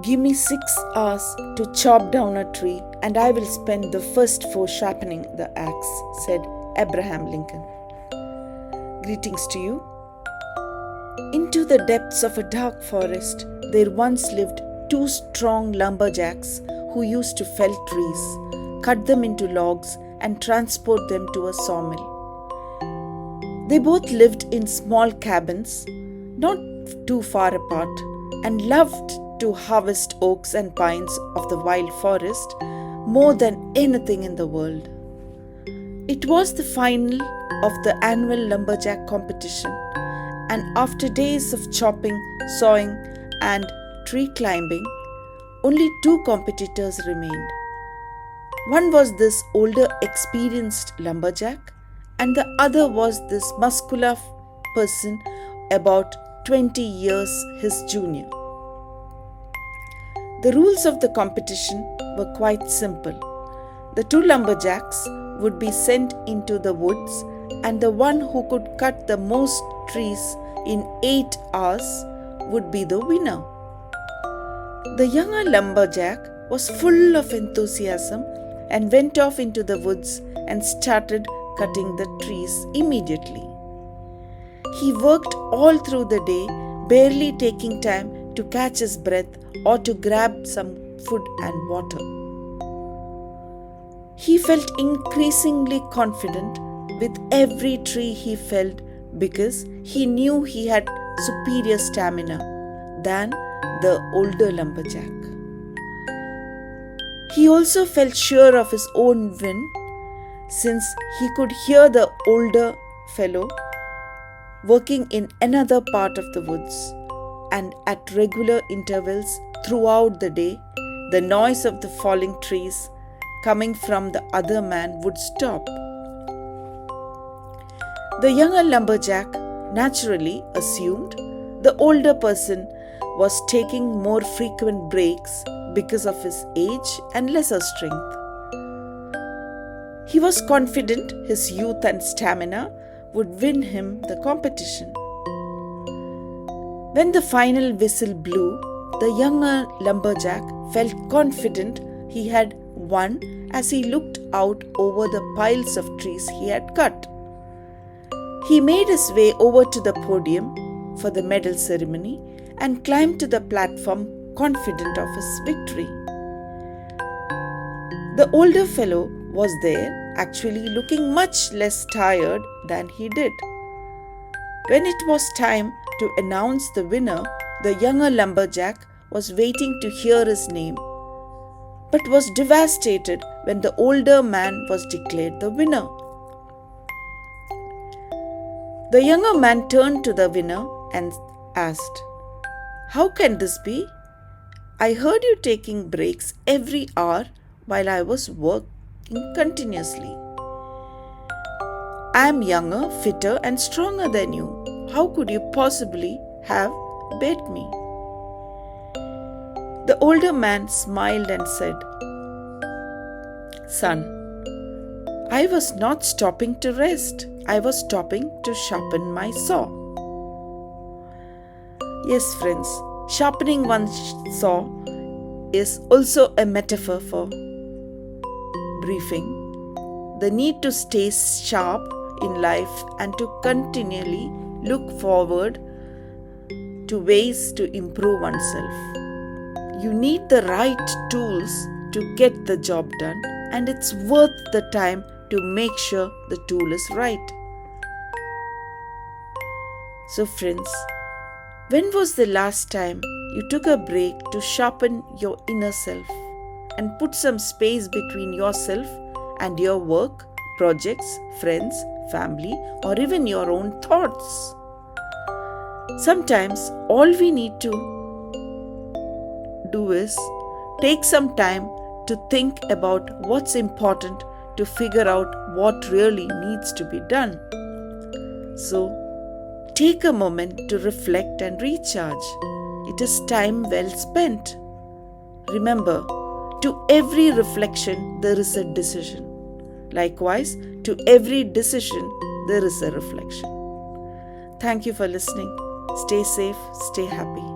Give me 6 hours to chop down a tree, and I will spend the first 4 sharpening the axe, said Abraham Lincoln. Greetings to you. Into the depths of a dark forest, there once lived 2 strong lumberjacks who used to fell trees, cut them into logs, and transport them to a sawmill. They both lived in small cabins, not too far apart, and loved to harvest oaks and pines of the wild forest more than anything in the world. It was the final of the annual lumberjack competition, and after days of chopping, sawing, and tree climbing, only 2 competitors remained. One was this older, experienced lumberjack, and the other was this muscular person about 20 years his junior. The rules of the competition were quite simple. The 2 lumberjacks would be sent into the woods, and the one who could cut the most trees in 8 hours would be the winner. The younger lumberjack was full of enthusiasm and went off into the woods and started cutting the trees immediately. He worked all through the day, barely taking time to catch his breath or to grab some food and water. He felt increasingly confident with every tree he felled because he knew he had superior stamina than the older lumberjack. He also felt sure of his own win since he could hear the older fellow working in another part of the woods, and at regular intervals throughout the day, the noise of the falling trees coming from the other man would stop. The younger lumberjack naturally assumed the older person was taking more frequent breaks because of his age and lesser strength. He was confident his youth and stamina would win him the competition. When the final whistle blew, the younger lumberjack felt confident he had won as he looked out over the piles of trees he had cut. He made his way over to the podium for the medal ceremony and climbed to the platform confident of his victory. The older fellow was there, actually looking much less tired than he did. When it was time to announce the winner, the younger lumberjack was waiting to hear his name, but was devastated when the older man was declared the winner. The younger man turned to the winner and asked, "How can this be? I heard you taking breaks every hour while I was working continuously. I am younger, fitter, and stronger than you. How could you possibly have bet me?" The older man smiled and said, "Son, I was not stopping to rest. I was stopping to sharpen my saw." Yes, friends, sharpening one's saw is also a metaphor for briefing, the need to stay sharp in life and to continually look forward to ways to improve oneself. You need the right tools to get the job done, and it's worth the time to make sure the tool is right. So friends, when was the last time you took a break to sharpen your inner self and put some space between yourself and your work, projects, friends, family, or even your own thoughts? Sometimes all we need to do is take some time to think about what's important to figure out what really needs to be done. So, take a moment to reflect and recharge. It is time well spent. Remember, to every reflection there is a decision. Likewise, to every decision there is a reflection. Thank you for listening. Stay safe, stay happy.